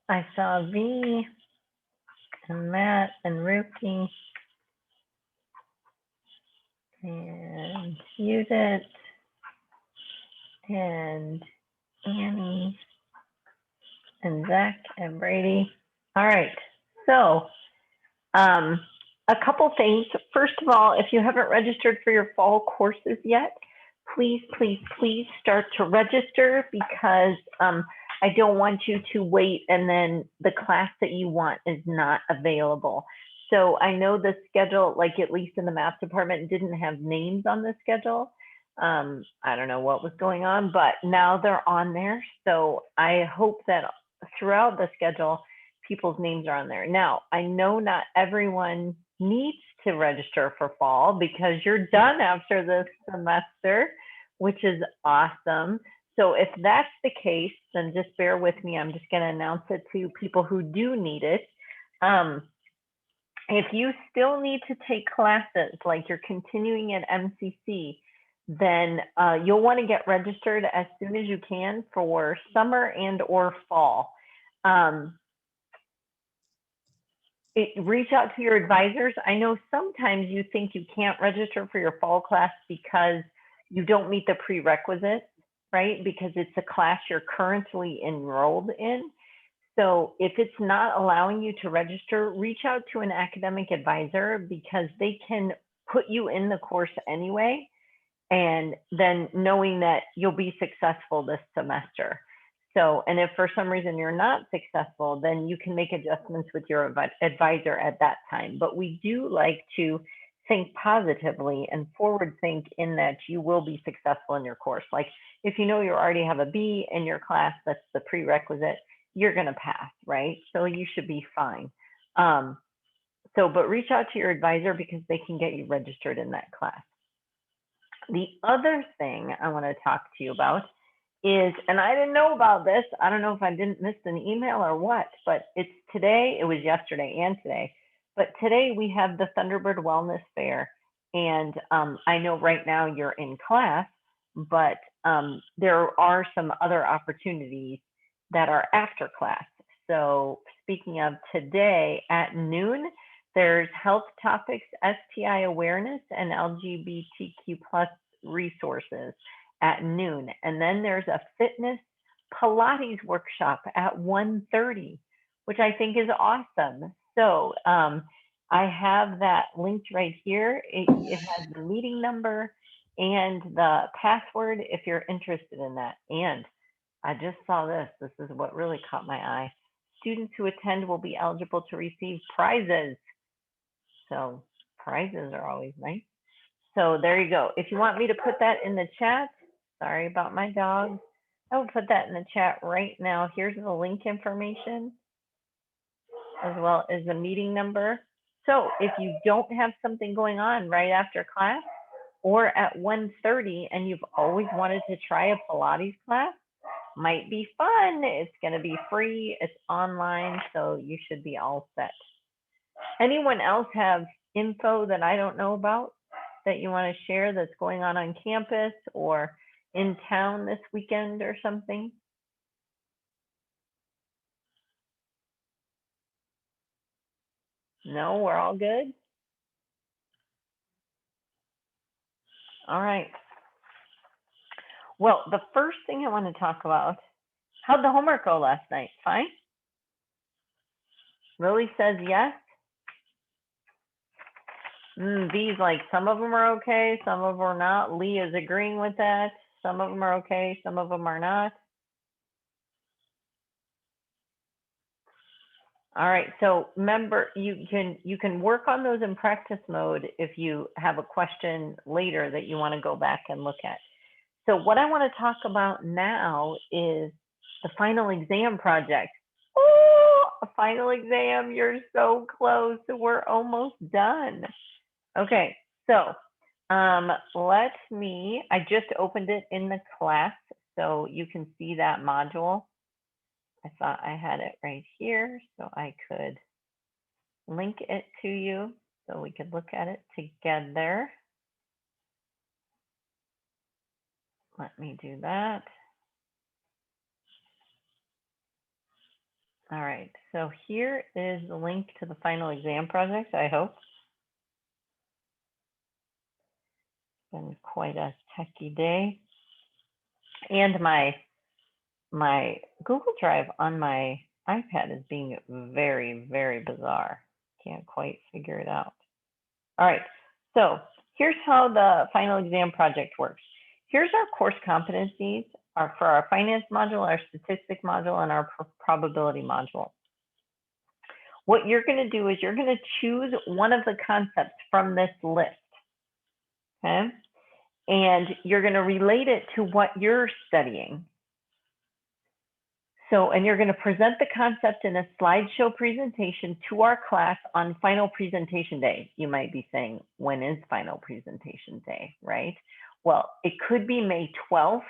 I saw V and Matt and Ruki and Judith and Annie and Zach and Brady. All right, so a couple things. First of all, if you haven't registered for your fall courses yet, please, please, please start to register, because I don't want you to wait and then the class that you want is not available. So I know the schedule, like at least in the math department, didn't have names on the schedule. I don't know what was going on, but now they're on there. So I hope that throughout the schedule, people's names are on there. Now, I know not everyone needs to register for fall because you're done after this semester, which is awesome. So if that's the case, then just bear with me. I'm just going to announce it to people who do need it. If you still need to take classes, like you're continuing at MCC, then you'll want to get registered as soon as you can for summer and or fall. Reach out to your advisors. I know sometimes you think you can't register for your fall class because you don't meet the prerequisites, right? Because it's a class you're currently enrolled in. So if it's not allowing you to register, reach out to an academic advisor, because they can put you in the course anyway, and then knowing that you'll be successful this semester. So, and if for some reason you're not successful, then you can make adjustments with your advisor at that time. But we do like to think positively and forward think in that you will be successful in your course. Like if you know you already have a B in your class, that's the prerequisite, you're going to pass, right? So you should be fine. But reach out to your advisor because they can get you registered in that class. The other thing I want to talk to you about is, and I didn't know about this, I don't know if I didn't miss an email or what, but it's today, it was yesterday and today, but today we have the Thunderbird Wellness Fair. And I know right now you're in class, but there are some other opportunities that are after class. So speaking of today at noon, there's health topics, STI awareness, and LGBTQ plus resources at noon. And then there's a fitness Pilates workshop at 1:30, which I think is awesome. So I have that linked right here. It has the meeting number and the password if you're interested in that. And I just saw this. This is what really caught my eye. Students who attend will be eligible to receive prizes. So prizes are always nice. So there you go. If you want me to put that in the chat, sorry about my dog, I will put that in the chat right now. Here's the link information as well as the meeting number. So if you don't have something going on right after class or at 1:30 and you've always wanted to try a Pilates class, might be fun. It's going to be free. It's online, so you should be all set. Anyone else have info that I don't know about that you want to share that's going on campus or in town this weekend or something? No, we're all good? All right. Well, the first thing I want to talk about, how'd the homework go last night? Fine? Lily says yes. V's like, some of them are okay, some of them are not. Lee is agreeing with that. Some of them are okay, some of them are not. All right, so remember, you can work on those in practice mode if you have a question later that you want to go back and look at. So what I want to talk about now is the final exam project. Oh, a final exam, you're so close. We're almost done. Okay, so I just opened it in the class so you can see that module. I thought I had it right here so I could link it to you so we could look at it together. Let me do that. All right, so here is the link to the final exam project, I hope. It's been quite a techie day. And my Google Drive on my iPad is being very, very bizarre. Can't quite figure it out. All right, so here's how the final exam project works. Here's our course competencies for our finance module, our statistics module, and our probability module. What you're going to do is you're going to choose one of the concepts from this list, okay? And you're going to relate it to what you're studying. So, and you're going to present the concept in a slideshow presentation to our class on final presentation day. You might be saying, when is final presentation day, right? Well, it could be May 12th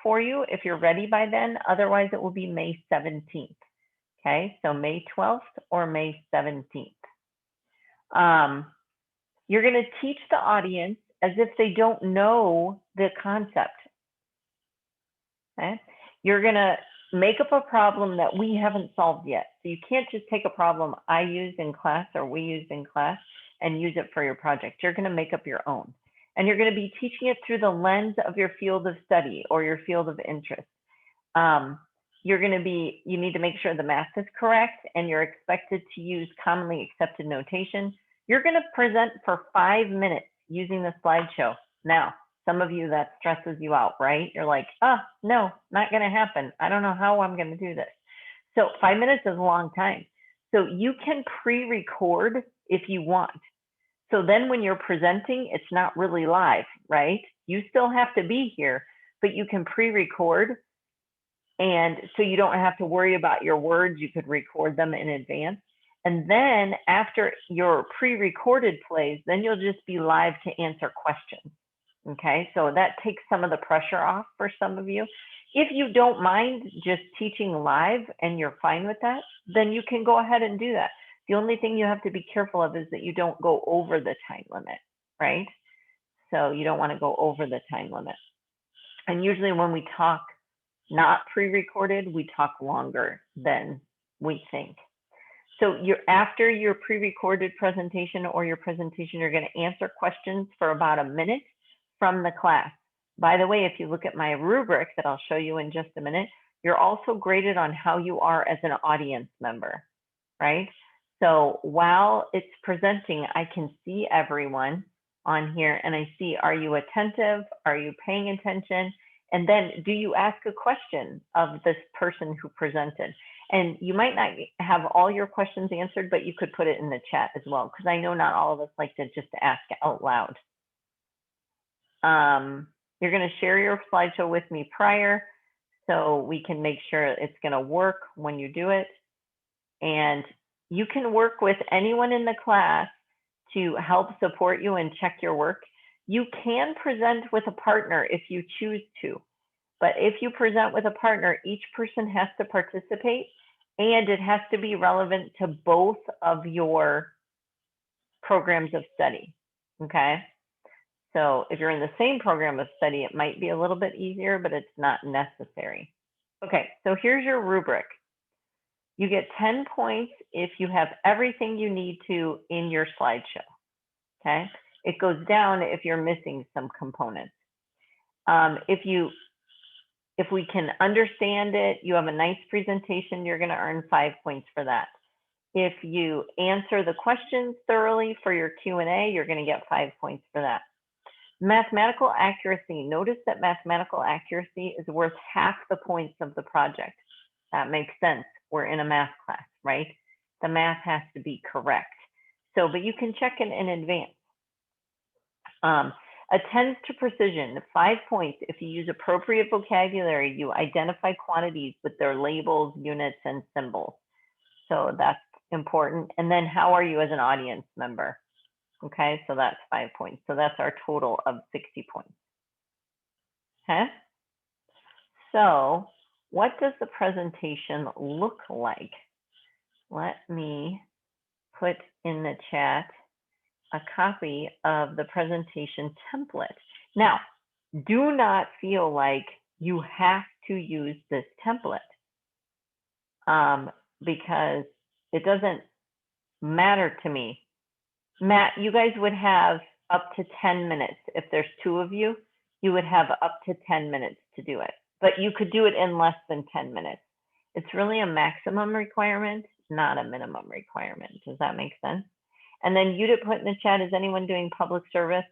for you if you're ready by then. Otherwise, it will be May 17th. Okay, so May 12th or May 17th. You're going to teach the audience as if they don't know the concept. Okay, you're going to make up a problem that we haven't solved yet. So you can't just take a problem I used in class or we used in class and use it for your project. You're going to make up your own. And you're going to be teaching it through the lens of your field of study or your field of interest. You need to make sure the math is correct and you're expected to use commonly accepted notation. You're going to present for 5 minutes using the slideshow. Now, some of you, that stresses you out, right? You're like, oh, no, not going to happen. I don't know how I'm going to do this. So 5 minutes is a long time. So you can pre-record if you want. So then when you're presenting, it's not really live, right? You still have to be here, but you can pre-record. And so you don't have to worry about your words. You could record them in advance. And then after your pre-recorded plays, then you'll just be live to answer questions. Okay, so that takes some of the pressure off for some of you. If you don't mind just teaching live and you're fine with that, then you can go ahead and do that. The only thing you have to be careful of is that you don't go over the time limit, right? So you don't want to go over the time limit. And usually when we talk not pre-recorded, we talk longer than we think. So after your pre-recorded presentation or your presentation, you're going to answer questions for about a minute from the class. By the way, if you look at my rubric that I'll show you in just a minute, you're also graded on how you are as an audience member, right? So while it's presenting, I can see everyone on here and I see, are you attentive? Are you paying attention? And then do you ask a question of this person who presented? And you might not have all your questions answered, but you could put it in the chat as well, because I know not all of us like to just ask out loud. You're going to share your slideshow with me prior so we can make sure it's going to work when you do it. And you can work with anyone in the class to help support you and check your work. You can present with a partner if you choose to. But if you present with a partner, each person has to participate and it has to be relevant to both of your programs of study, okay? So if you're in the same program of study, it might be a little bit easier, but it's not necessary. Okay, so here's your rubric. You get 10 points if you have everything you need to in your slideshow, okay? It goes down if you're missing some components. If we can understand it, you have a nice presentation, you're going to earn 5 points for that. If you answer the questions thoroughly for your Q&A, you're going to get 5 points for that. Mathematical accuracy. Notice that mathematical accuracy is worth half the points of the project. That makes sense. We're in a math class, right? The math has to be correct. So, but you can check it in advance. Attends to precision, 5 points. If you use appropriate vocabulary, you identify quantities with their labels, units, and symbols. So that's important. And then how are you as an audience member? Okay, so that's 5 points. So that's our total of 60 points. Okay, so what does the presentation look like? Let me put in the chat a copy of the presentation template. Now, do not feel like you have to use this template. because it doesn't matter to me. Matt, you guys would have up to 10 minutes. If there's two of you, you would have up to 10 minutes to do it, but you could do it in less than 10 minutes. It's really a maximum requirement, not a minimum requirement. Does that make sense? And then Judith put in the chat, is anyone doing public service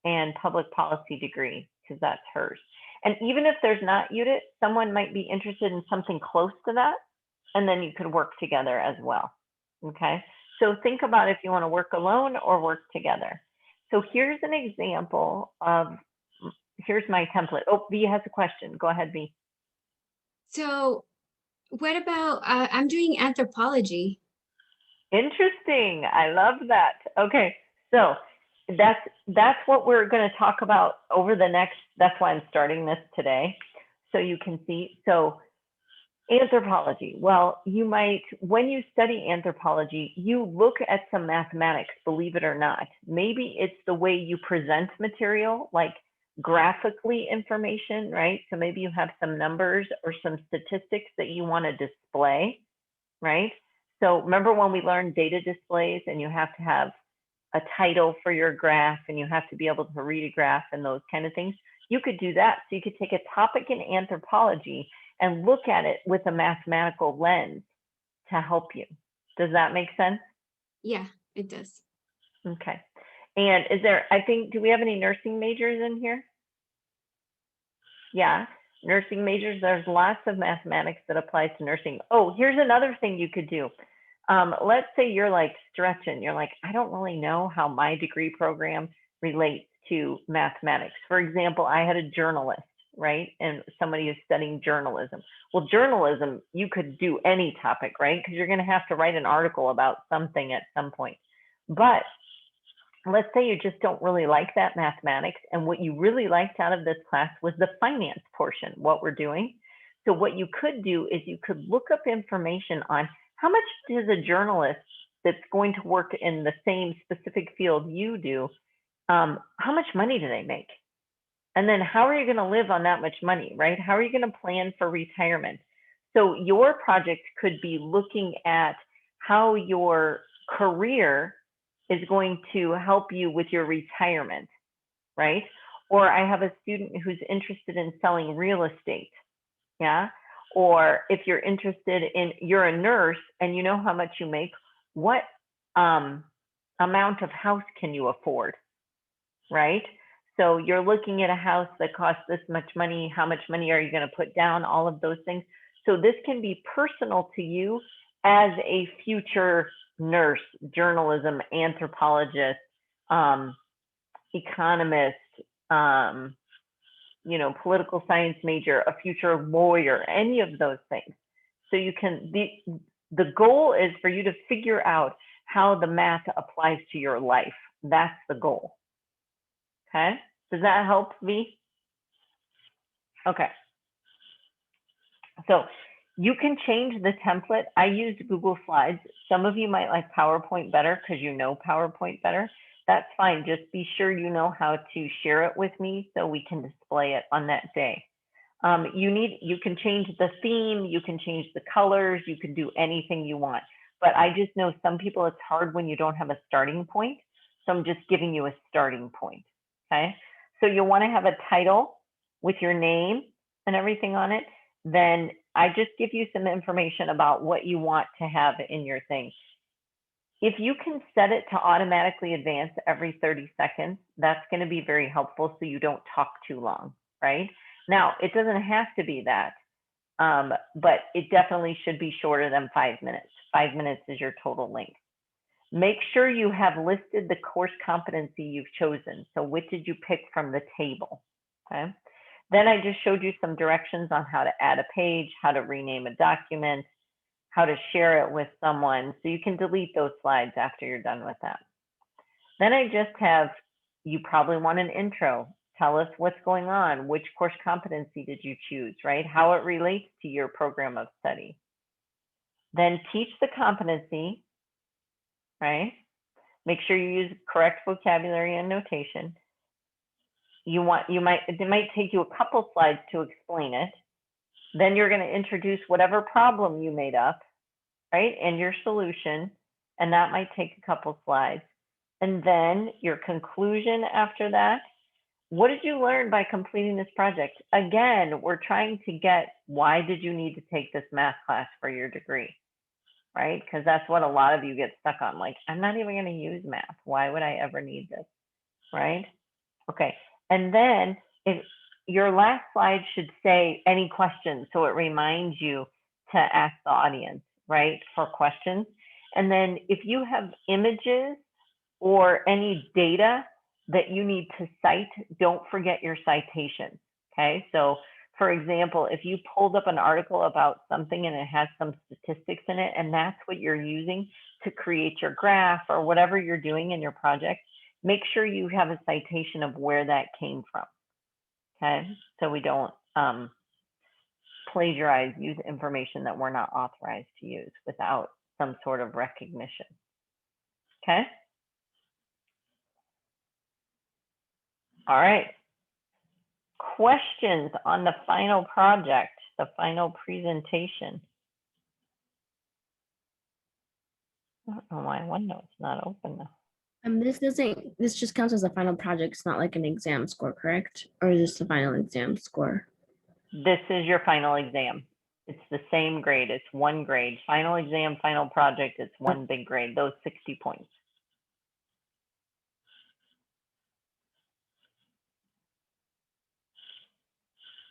and public policy degree? Because that's hers. And even if there's not Judith, someone might be interested in something close to that, and then you could work together as well. Okay, so think about if you want to work alone or work together. So here's an example of, here's my template. Oh, V has a question. Go ahead, V. So what about, I'm doing anthropology. Interesting. I love that. Okay, so that's what we're going to talk about over the next, that's why I'm starting this today, so you can see. So anthropology, well, you might, when you study anthropology, you look at some mathematics, believe it or not. Maybe it's the way you present material, like graphically information, right? So maybe you have some numbers or some statistics that you want to display, right? So remember when we learned data displays, and you have to have a title for your graph, and you have to be able to read a graph and those kind of things? You could do that. So you could take a topic in anthropology and look at it with a mathematical lens to help you. Does that make sense? Yeah, it does. Okay. And is there, I think, do we have any nursing majors in here? Yeah, nursing majors, there's lots of mathematics that applies to nursing. Oh, here's another thing you could do. Let's say you're like stretching, you're like, I don't really know how my degree program relates to mathematics. For example, I had a journalist, right? And somebody who's studying journalism. Well, journalism, you could do any topic, right? Because you're going to have to write an article about something at some point. But let's say you just don't really like that mathematics, and what you really liked out of this class was the finance portion, what we're doing. So what you could do is you could look up information on how much does a journalist that's going to work in the same specific field you do, how much money do they make? And then how are you going to live on that much money, right? How are you going to plan for retirement? So your project could be looking at how your career is going to help you with your retirement, right? Or I have a student who's interested in selling real estate, yeah? Or if you're interested in, you're a nurse and you know how much you make, what amount of house can you afford, right? So you're looking at a house that costs this much money, how much money are you going to put down, all of those things. So this can be personal to you as a future nurse, journalism, anthropologist, economist, political science major, a future lawyer, any of those things. So you can, the goal is for you to figure out how the math applies to your life. That's the goal. Okay, does that help, V? Okay. So you can change the template. I used Google Slides. Some of you might like PowerPoint better because you know PowerPoint better. That's fine. Just be sure you know how to share it with me so we can display it on that day. You can change the theme, you can change the colors, you can do anything you want. But I just know some people it's hard when you don't have a starting point. So I'm just giving you a starting point. Okay. So you'll want to have a title with your name and everything on it. Then I just give you some information about what you want to have in your thing. If you can set it to automatically advance every 30 seconds, that's going to be very helpful so you don't talk too long, right? Now, it doesn't have to be that, but it definitely should be shorter than 5 minutes. 5 minutes is your total length. Make sure you have listed the course competency you've chosen. So what did you pick from the table? Okay. Then I just showed you some directions on how to add a page, how to rename a document, how to share it with someone. So you can delete those slides after you're done with that. Then I just have, you probably want an intro. Tell us what's going on. Which course competency did you choose, right? How it relates to your program of study. Then teach the competency, right? Make sure you use correct vocabulary and notation. It might take you a couple slides to explain it. Then you're going to introduce whatever problem you made up, right? And your solution, and that might take a couple slides. And then your conclusion after that. What did you learn by completing this project? Again, we're trying to get, why did you need to take this math class for your degree, right? Because that's what a lot of you get stuck on. Like, I'm not even going to use math. Why would I ever need this, right? Okay, and then if your last slide should say any questions, so it reminds you to ask the audience, right, for questions. And then if you have images or any data that you need to cite, don't forget your citations, okay? So for example, if you pulled up an article about something and it has some statistics in it, and that's what you're using to create your graph or whatever you're doing in your project, make sure you have a citation of where that came from, okay? So we don't plagiarize, use information that we're not authorized to use without some sort of recognition, okay? All right. Questions on the final project, the final presentation? I don't know why OneNote's not open now. This just counts as a final project. It's not like an exam score, correct? Or is this the final exam score? This is your final exam. It's the same grade. It's one grade. Final exam, final project, it's one big grade, those 60 points.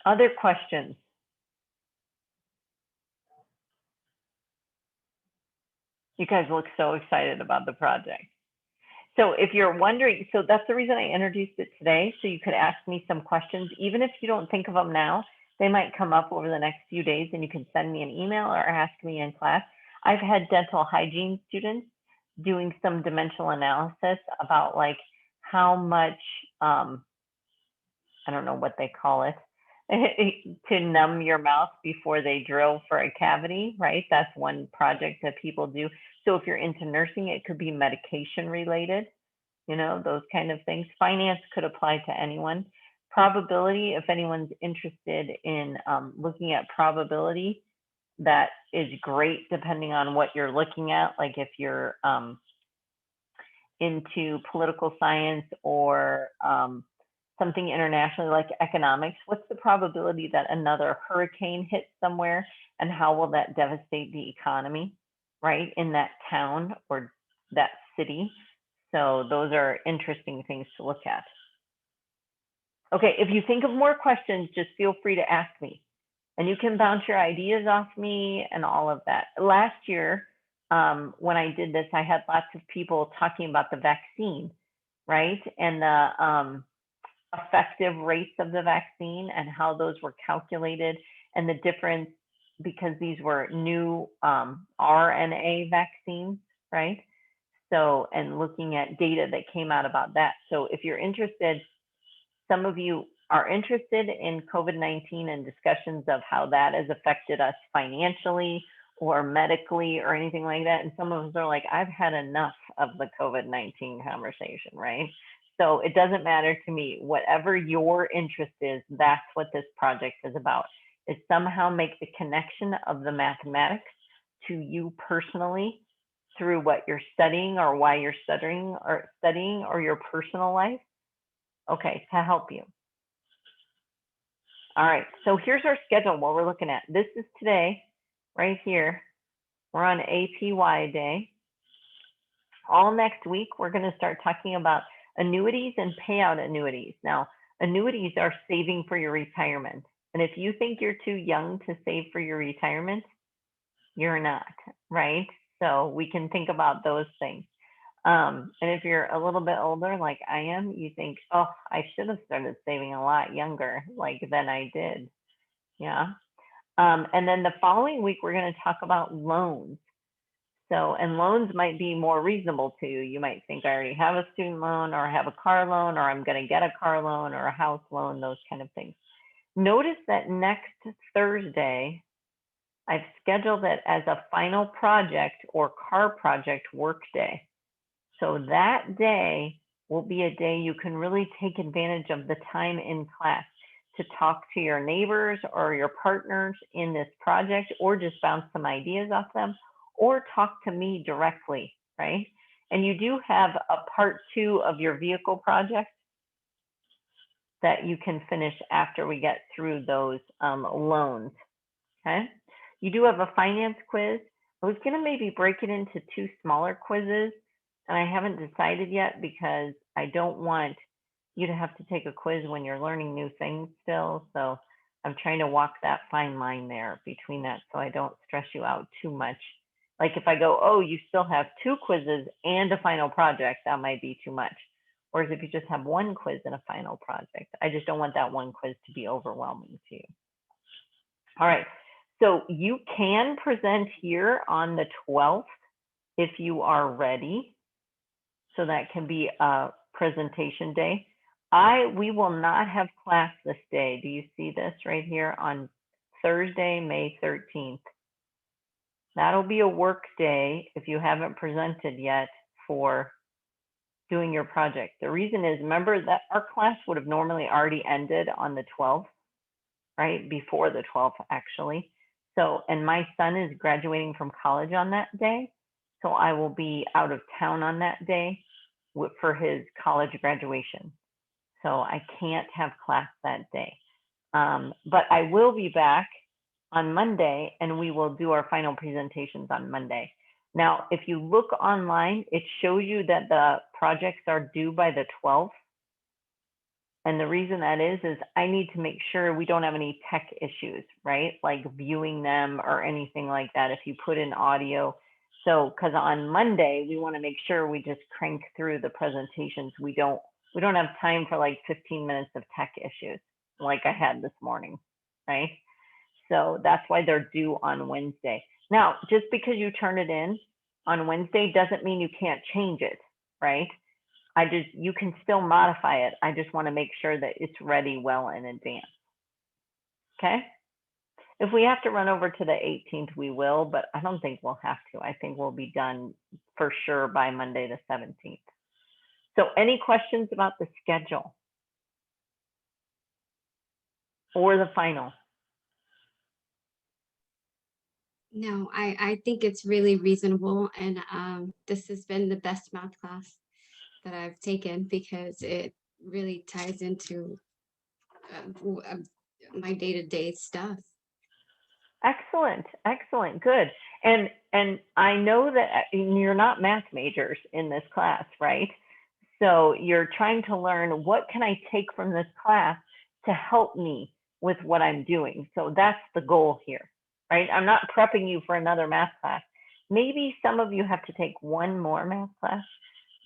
Other questions? You guys look so excited about the project. So if you're wondering, so that's the reason I introduced it today, so you could ask me some questions. Even if you don't think of them now, they might come up over the next few days and you can send me an email or ask me in class. I've had dental hygiene students doing some dimensional analysis about like how much, I don't know what they call it, to numb your mouth before they drill for a cavity, right? That's one project that people do. So if you're into nursing, it could be medication related, you know, those kind of things. Finance could apply to anyone. Probability, if anyone's interested in looking at probability, that is great depending on what you're looking at. Like if you're into political science or something internationally like economics, what's the probability that another hurricane hits somewhere and how will that devastate the economy, right, in that town or that city? So those are interesting things to look at. Okay, if you think of more questions, just feel free to ask me. And you can bounce your ideas off me and all of that. Last year, when I did this, I had lots of people talking about the vaccine, right? And the effective rates of the vaccine and how those were calculated and the difference because these were new RNA vaccines, right? So, and looking at data that came out about that. So if you're interested, some of you are interested in COVID-19 and discussions of how that has affected us financially or medically or anything like that. And some of us are like, I've had enough of the COVID-19 conversation, right? So it doesn't matter to me. Whatever your interest is, that's what this project is about, is somehow make the connection of the mathematics to you personally through what you're studying or why you're studying or your personal life. Okay, to help you. All right, so here's our schedule, what we're looking at. This is today, right here. We're on APY day. All next week, we're gonna start talking about annuities and payout annuities. Now, annuities are saving for your retirement. And if you think you're too young to save for your retirement, you're not, right? So we can think about those things. And if you're a little bit older, like I am, you think, oh, I should have started saving a lot younger, like than I did. Yeah. And then the following week, we're going to talk about loans. So, and loans might be more reasonable to you. You might think I already have a student loan or I have a car loan or I'm going to get a car loan or a house loan, those kind of things. Notice that next Thursday, I've scheduled it as a final project or car project work day. So that day will be a day you can really take advantage of the time in class to talk to your neighbors or your partners in this project or just bounce some ideas off them or talk to me directly, right? And you do have a part 2 of your vehicle project that you can finish after we get through those loans, okay? You do have a finance quiz. I was gonna maybe break it into 2 smaller quizzes, and I haven't decided yet because I don't want you to have to take a quiz when you're learning new things still. So I'm trying to walk that fine line there between that so I don't stress you out too much. Like if I go, oh, you still have 2 quizzes and a final project, that might be too much. Whereas if you just have 1 quiz and a final project, I just don't want that 1 quiz to be overwhelming to you. All right, so you can present here on the 12th if you are ready. So that can be a presentation day. We will not have class this day. Do you see this right here on Thursday, May 13th? That'll be a work day if you haven't presented yet for doing your project. The reason is, remember that our class would have normally already ended on the 12th, right? Before the 12th, actually. So, and my son is graduating from college on that day. So I will be out of town on that day for his college graduation. So I can't have class that day. But I will be back on Monday and we will do our final presentations on Monday. Now, if you look online, it shows you that the projects are due by the 12th. And the reason that is I need to make sure we don't have any tech issues, right? Like viewing them or anything like that if you put in audio. So, because on Monday, we want to make sure we just crank through the presentations. We don't have time for like 15 minutes of tech issues like I had this morning, right? So that's why they're due on Wednesday. Now, just because you turn it in on Wednesday doesn't mean you can't change it, right? You can still modify it. I just want to make sure that it's ready well in advance. Okay? If we have to run over to the 18th, we will, but I don't think we'll have to. I think we'll be done for sure by Monday the 17th. So any questions about the schedule or the final? No, I think it's really reasonable, and this has been the best math class that I've taken because it really ties into my day-to-day stuff. Excellent, excellent, good. And I know that you're not math majors in this class, right? So you're trying to learn what can I take from this class to help me with what I'm doing. So that's the goal here, right? I'm not prepping you for another math class. Maybe some of you have to take 1 more math class,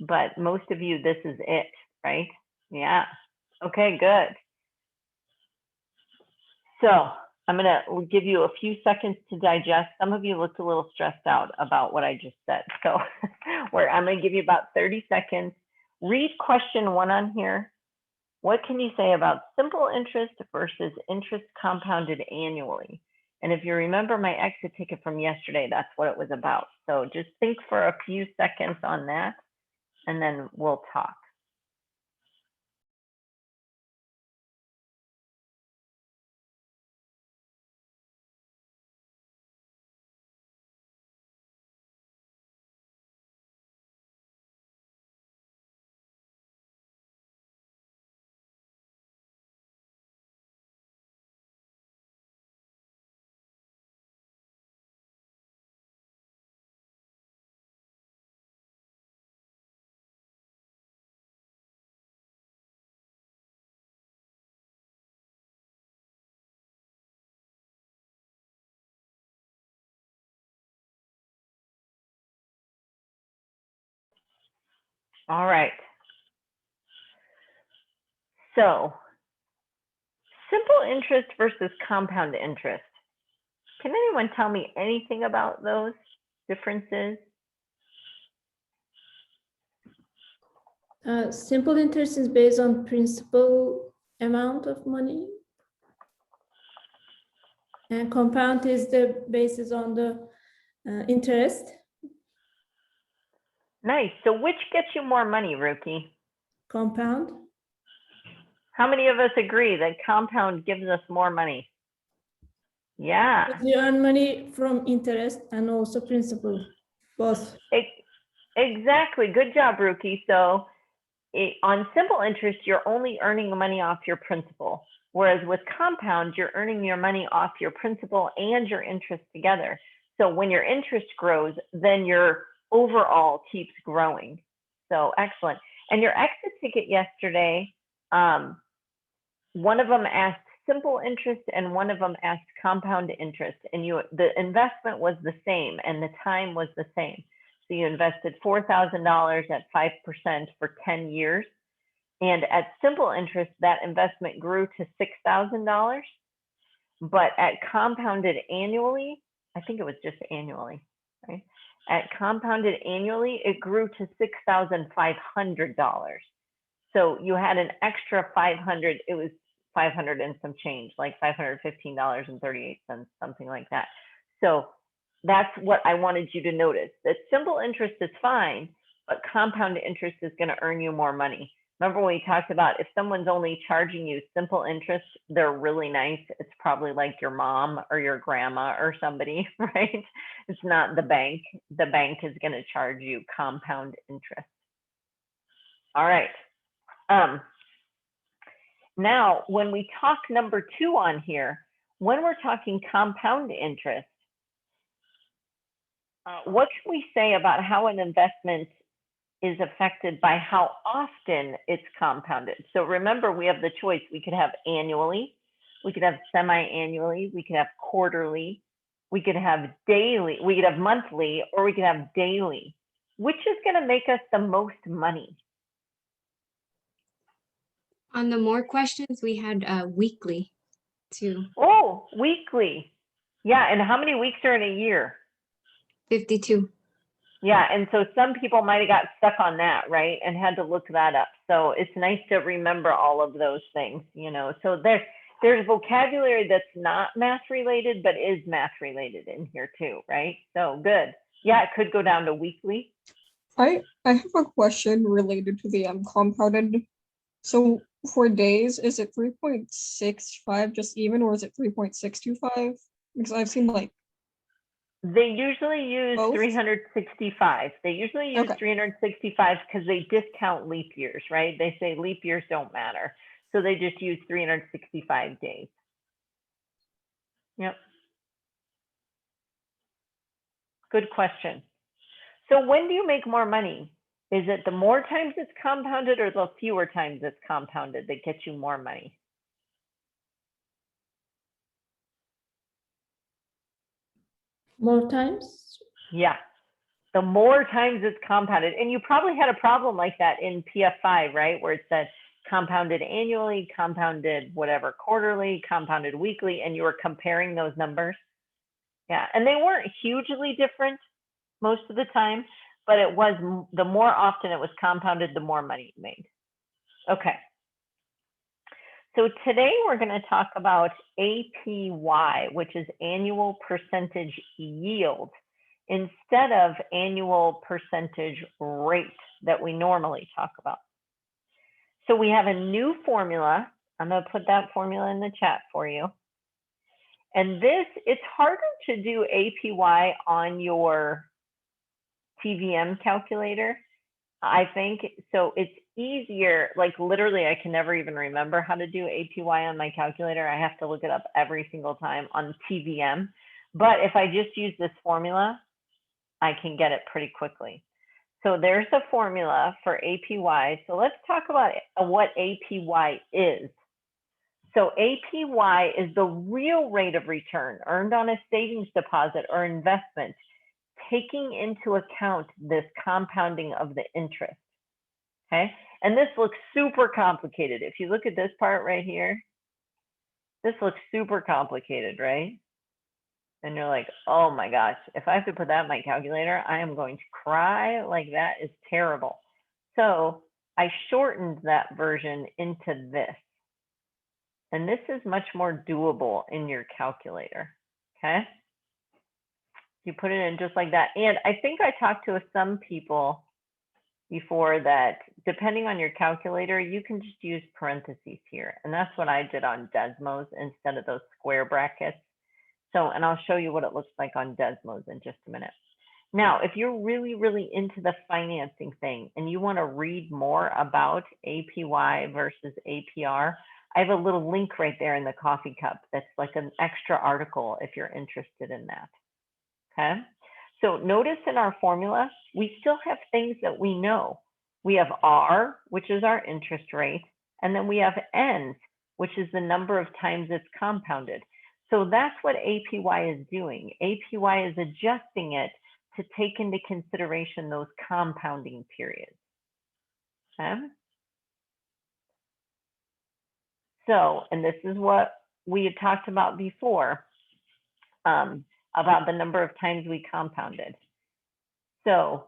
but most of you, this is it, right? Yeah, okay, good. So I'm gonna give you a few seconds to digest. Some of you looked a little stressed out about what I just said. So I'm gonna give you about 30 seconds. Read question 1 on here. What can you say about simple interest versus interest compounded annually? And if you remember my exit ticket from yesterday, that's what it was about. So just think for a few seconds on that, and then we'll talk. All right. So simple interest versus compound interest. Can anyone tell me anything about those differences? Simple interest is based on principal amount of money. And compound is the basis on the interest. Nice. So which gets you more money, Ruki? Compound. How many of us agree that compound gives us more money? Yeah. Because you earn money from interest and also principal, both. Exactly. Good job, Ruki. So on simple interest, you're only earning money off your principal. Whereas with compound, you're earning your money off your principal and your interest together. So when your interest grows, then your overall keeps growing. So excellent. And your exit ticket yesterday, one of them asked simple interest and one of them asked compound interest. And the investment was the same and the time was the same. So you invested $4,000 at 5% for 10 years. And at simple interest, that investment grew to $6,000. But at compounded annually, I think it was just annually, right? At compounded annually, it grew to $6,500. So you had an extra 500, it was 500 and some change, like $515.38, something like that. So that's what I wanted you to notice, that simple interest is fine, but compound interest is going to earn you more money. Remember when we talked about if someone's only charging you simple interest, they're really nice. It's probably like your mom or your grandma or somebody, right? It's not the bank. The bank is going to charge you compound interest. All right. Now, when we talk number 2 on here, when we're talking compound interest, what can we say about how an investment is affected by how often it's compounded? So remember, we have the choice. We could have annually, we could have semi-annually, we could have quarterly, we could have daily, we could have monthly, or we could have daily. Which is going to make us the most money? On the more questions, we had weekly too, Oh, weekly. Yeah, and how many weeks are in a year? 52. Yeah, and so some people might have got stuck on that, right, and had to look that up. So it's nice to remember all of those things, you know. So there's vocabulary that's not math related, but is math related in here too, right? So good. Yeah, it could go down to weekly. I have a question related to the compounded. So for days, is it 3.65 just even, or is it 3.625? Because I've seen like They usually use both. 365. They usually use Okay. 365 because they discount leap years, right? They say leap years don't matter. So they just use 365 days. Yep. Good question. So when do you make more money? Is it the more times it's compounded or the fewer times it's compounded that gets you more money? More times? Yeah. The more times it's compounded. And you probably had a problem like that in PF5, right? Where it said compounded annually, compounded whatever, quarterly, compounded weekly, and you were comparing those numbers. Yeah, and they weren't hugely different most of the time, but it was, the more often it was compounded, the more money you made. Okay. So today we're going to talk about APY, which is annual percentage yield, instead of annual percentage rate that we normally talk about. So we have a new formula. I'm going to put that formula in the chat for you. And this, it's harder to do APY on your TVM calculator, I think. So it's easier, like literally I can never even remember how to do APY on my calculator. I have to look it up every single time on TVM. But if I just use this formula, I can get it pretty quickly. So there's a formula for APY. So let's talk about what APY is. So APY is the real rate of return earned on a savings deposit or investment, taking into account this compounding of the interest. Okay, and this looks super complicated. If you look at this part right here, this looks super complicated, right? And you're like, oh my gosh, if I have to put that in my calculator, I am going to cry. Like, that is terrible. So I shortened that version into this. And this is much more doable in your calculator, okay? You put it in just like that. And I think I talked to some people before that depending on your calculator, you can just use parentheses here. And that's what I did on Desmos instead of those square brackets. So, and I'll show you what it looks like on Desmos in just a minute. Now, if you're really, really into the financing thing and you want to read more about APY versus APR, I have a little link right there in the coffee cup that's like an extra article if you're interested in that. Okay. So notice in our formula, we still have things that we know. We have R, which is our interest rate, and then we have N, which is the number of times it's compounded. So that's what APY is doing. APY is adjusting it to take into consideration those compounding periods. Okay. So, and this is what we had talked about before, about the number of times we compounded. So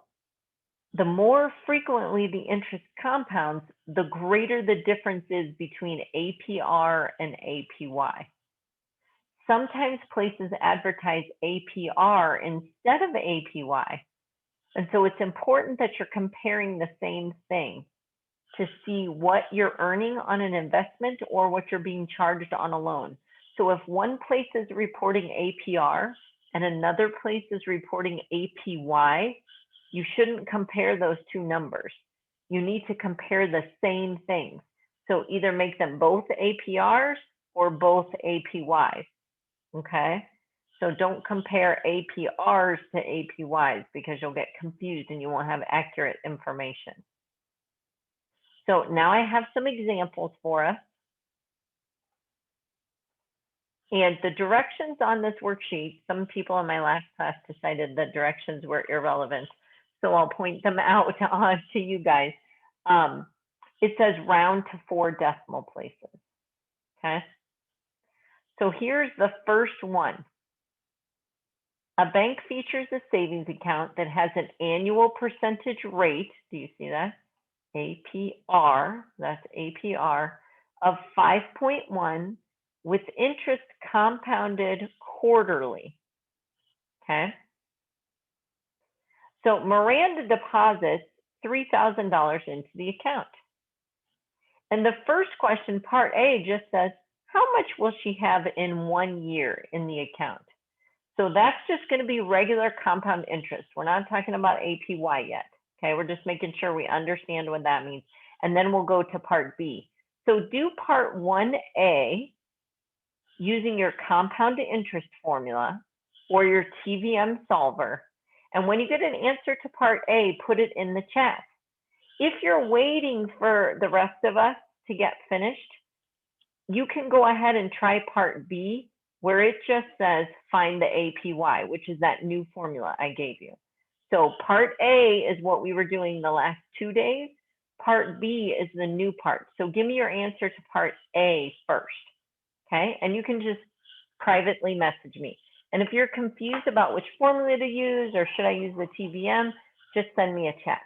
the more frequently the interest compounds, the greater the difference is between APR and APY. Sometimes places advertise APR instead of APY. And so it's important that you're comparing the same thing to see what you're earning on an investment or what you're being charged on a loan. So if one place is reporting APR and another place is reporting APY, you shouldn't compare those two numbers. You need to compare the same things. So either make them both APRs or both APYs, okay? So don't compare APRs to APYs because you'll get confused and you won't have accurate information. So now I have some examples for us. And the directions on this worksheet, some people in my last class decided that directions were irrelevant. So I'll point them out to you guys. It says round to 4 decimal places, okay? So here's the first one. A bank features a savings account that has an annual percentage rate, do you see that? APR, that's APR, of 5.1 with interest compounded quarterly, okay? So Miranda deposits $3,000 into the account. And the first question, part A, just says, how much will she have in 1 year in the account? So that's just going to be regular compound interest. We're not talking about APY yet. Okay, we're just making sure we understand what that means. And then we'll go to part B. So do part 1A using your compound interest formula or your TVM solver. And when you get an answer to part A, put it in the chat. If you're waiting for the rest of us to get finished, you can go ahead and try part B, where it just says find the APY, which is that new formula I gave you. So part A is what we were doing the last 2 days. Part B is the new part. So give me your answer to part A first, okay? And you can just privately message me. And if you're confused about which formula to use or should I use the TVM, just send me a chat.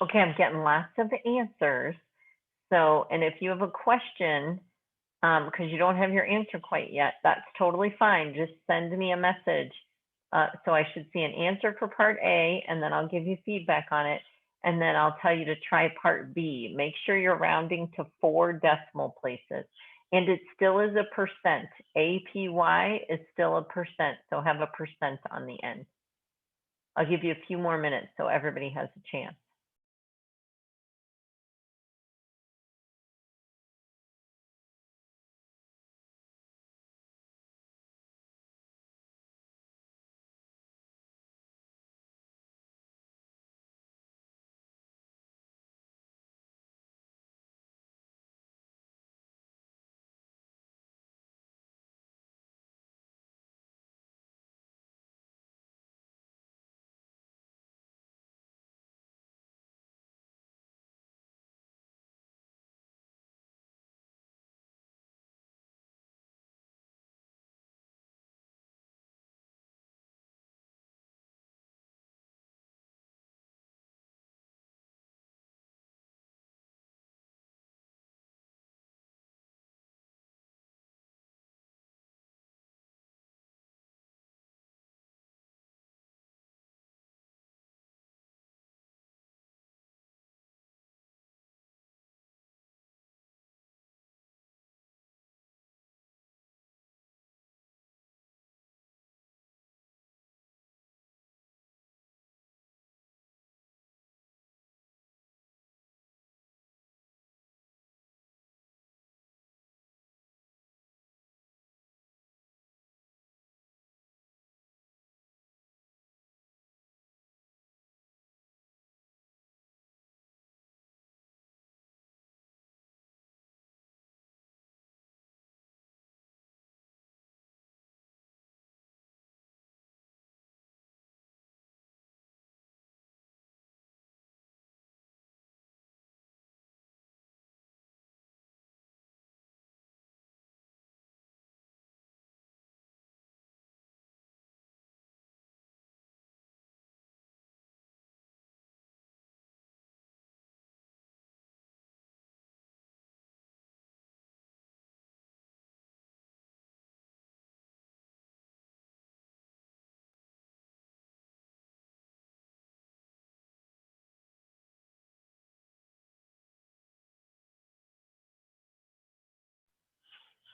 Okay, I'm getting lots of answers. So, and if you have a question, because you don't have your answer quite yet, that's totally fine. Just send me a message. So I should see an answer for part A, and then I'll give you feedback on it. And then I'll tell you to try part B. Make sure you're rounding to 4 decimal places. And it still is a percent. APY is still a percent. So have a percent on the end. I'll give you a few more minutes so everybody has a chance.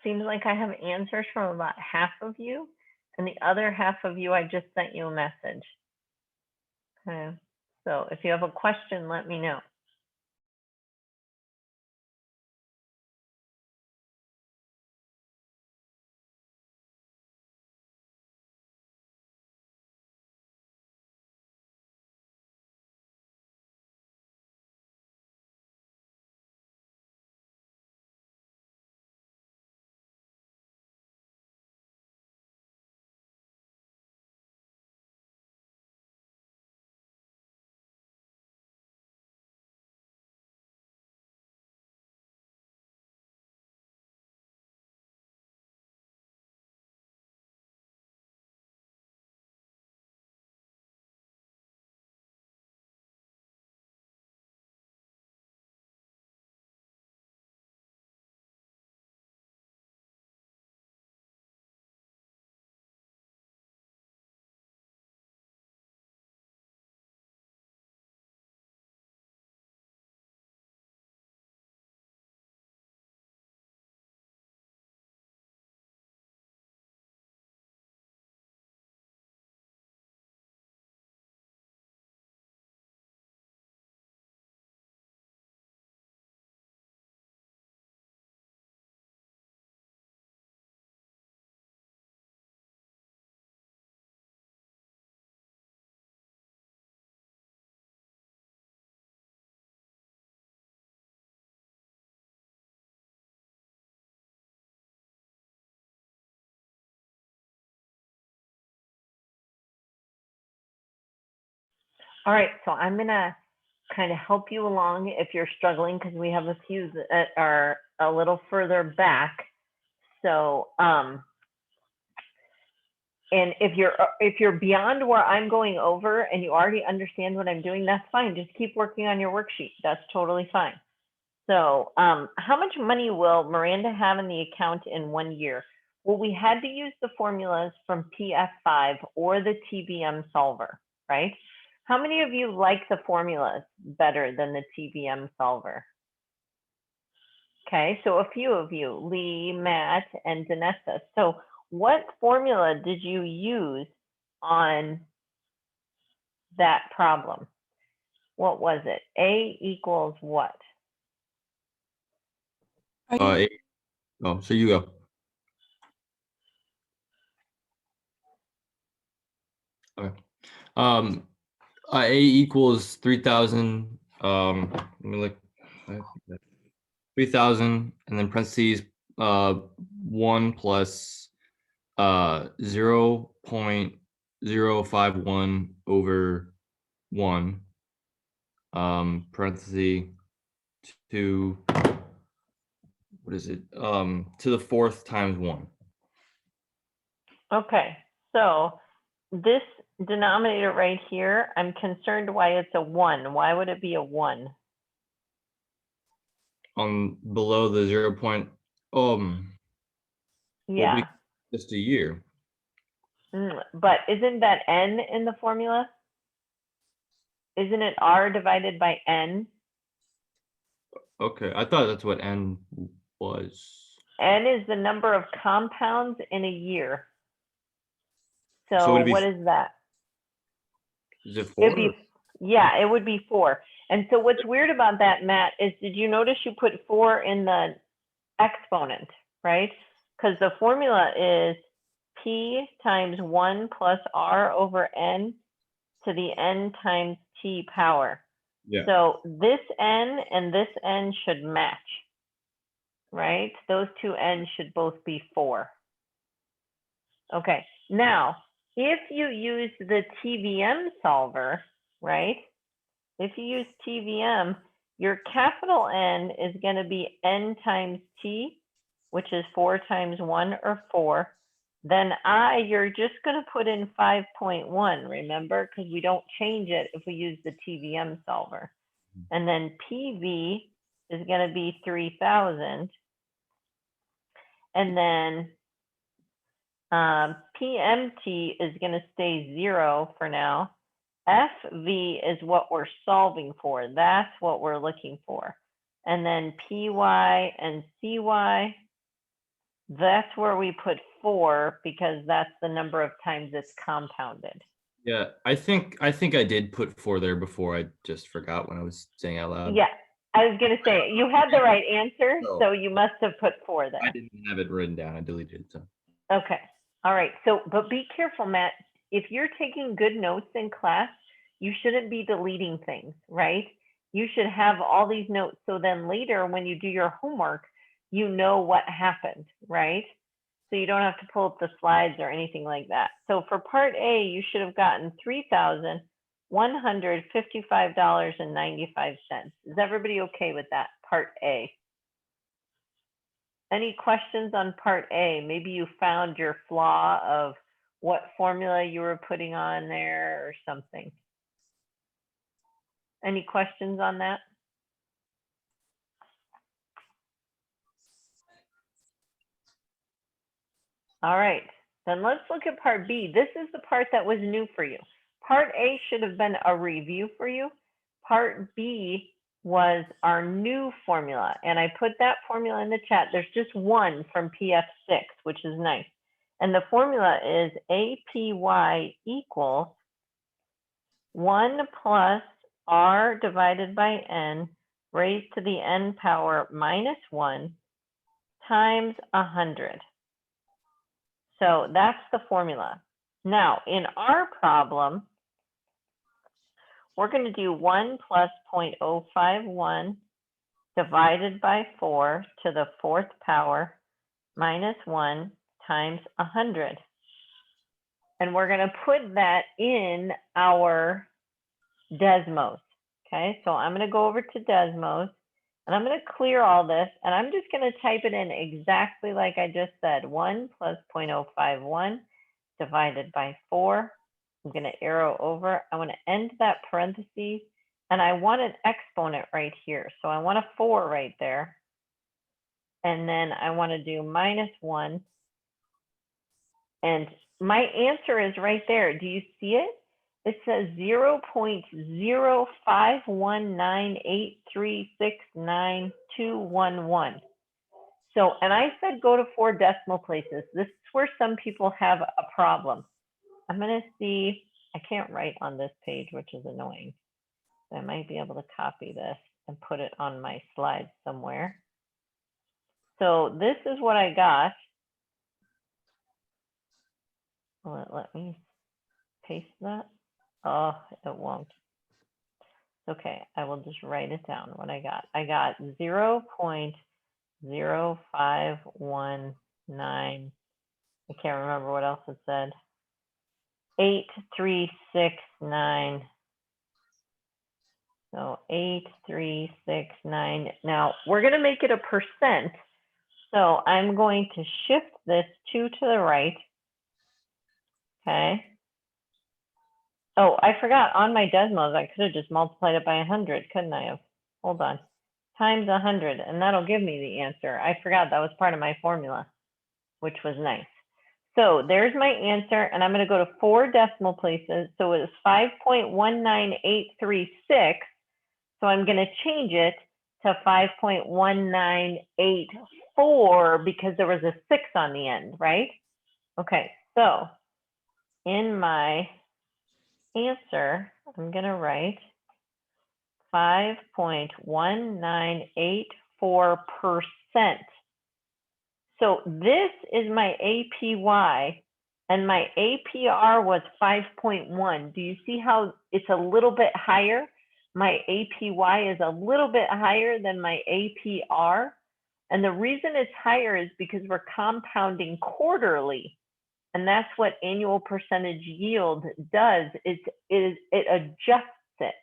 Seems like I have answers from about half of you, and the other half of you, I just sent you a message. Okay, so if you have a question, let me know. All right, so I'm gonna kind of help you along if you're struggling, because we have a few that are a little further back. So And if you're beyond where I'm going over and you already understand what I'm doing, that's fine. Just keep working on your worksheet. That's totally fine. So how much money will Miranda have in the account in 1 year? Well, we had to use the formulas from PF5 or the TBM solver, right? How many of you like the formulas better than the TBM solver? Okay, so a few of you, Lee, Matt, and Danessa. So what formula did you use on that problem? What was it? A equals what? I, Oh, so you go. Okay. A equals 3,000. Let me look. 3,000, and then parentheses 1 plus 0.051 over 1 parenthesis to what is it to the 4th times 1. Okay, so this denominator right here, I'm concerned why it's a 1. Why would it be a 1? On below the 0 point Yeah, just a year. But isn't that n in the formula? Isn't it r divided by n? Okay, I thought that's what n was. N is the number of compounds in a year. So So would it be what is that? Is it 4? It'd be, yeah, it would be 4. And so what's weird about that, Matt, is did you notice you put 4 in the exponent, right? Because the formula is p times 1 plus r over n to the n times t power. Yeah. So this n and this n should match, right? Those two n's should both be 4. Okay, now, if you use the TVM solver, right? If you use TVM, your capital N is going to be n times t, which is 4 times 1 or 4. Then I, you're just going to put in 5.1, remember? Because we don't change it if we use the TVM solver. And then PV is going to be 3,000. And then PMT is going to stay 0 for now. FV is what we're solving for. That's what we're looking for. And then PY and CY, that's where we put 4 because that's the number of times it's compounded. Yeah, I think I did put 4 there before. I just forgot when I was saying out loud. Yeah, I was going to say, you had the right answer, Oh. so you must have put 4 there. I didn't have it written down. I deleted it. So. Okay. All right. So, but be careful, Matt. If you're taking good notes in class, you shouldn't be deleting things, right? You should have all these notes. So then later when you do your homework, you know what happened, right? So you don't have to pull up the slides or anything like that. So for part A, you should have gotten $3,155.95. Is everybody okay with that, part A? Any questions on part A? Maybe you found your flaw of what formula you were putting on there or something. Any questions on that? All right, then let's look at part B. This is the part that was new for you. Part A should have been a review for you. Part B was our new formula, and I put that formula in the chat. There's just one from PF6, which is nice. And the formula is APY equals 1 plus R divided by N raised to the N power minus 1 times 100. So that's the formula. Now, in our problem, we're going to do 1 plus 0.051 divided by 4 to the 4th power minus 1 times 100. And we're going to put that in our Desmos. Okay, so I'm going to go over to Desmos and I'm going to clear all this and I'm just going to type it in exactly like I just said. 1 plus 0.051 divided by 4. I'm going to arrow over. I want to end that parenthesis, and I want an exponent right here. So I want a 4 right there. And then I want to do -1. And my answer is right there. Do you see it? It says 0.051983692111. So, and I said go to 4 decimal places. This is where some people have a problem. I'm going to see, I can't write on this page, which is annoying. I might be able to copy this and put it on my slide somewhere. So this is what I got. Will it let me paste that? Oh, it won't. Okay, I will just write it down what I got. I got 0.0519. I can't remember what else it said. 8369. So 8369. Now we're going to make it a percent. So I'm going to shift this 2 to the right. Okay. Oh, I forgot on my Desmos, I could have just multiplied it by 100, couldn't I have? Hold on. Times 100, and that'll give me the answer. I forgot that was part of my formula, which was nice. So there's my answer, and I'm going to go to 4 decimal places. So it's 5.19836. So I'm going to change it to 5.1984 because there was a 6 on the end, right? Okay, so in my answer, I'm going to write 5.1984%. So this is my APY, and my APR was 5.1. Do you see how it's a little bit higher? My APY is a little bit higher than my APR. And the reason it's higher is because we're compounding quarterly. And that's what annual percentage yield does, is it adjusts it.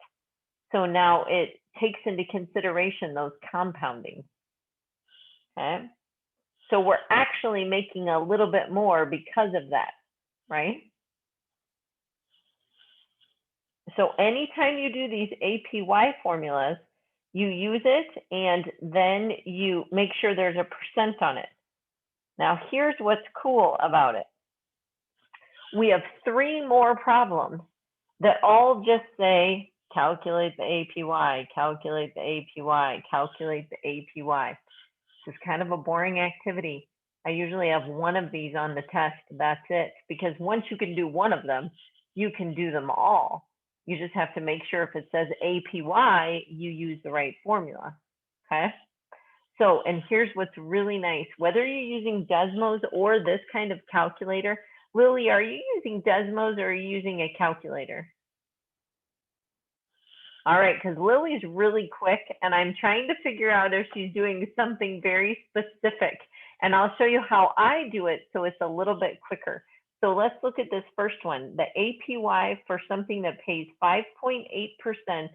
So now it takes into consideration those compounding. Okay. So we're actually making a little bit more because of that, right? So anytime you do these APY formulas, you use it and then you make sure there's a percent on it. Now here's what's cool about it. We have 3 more problems that all just say, calculate the APY, calculate the APY, calculate the APY. This is kind of a boring activity. I usually have 1 of these on the test. That's it. Because once you can do 1 of them, you can do them all. You just have to make sure if it says APY, you use the right formula. Okay. So, and here's what's really nice. Whether you're using Desmos or this kind of calculator, Lily, are you using Desmos or are you using a calculator? All right, because Lily's really quick and I'm trying to figure out if she's doing something very specific. And I'll show you how I do it so it's a little bit quicker. So let's look at this first one, the APY for something that pays 5.8%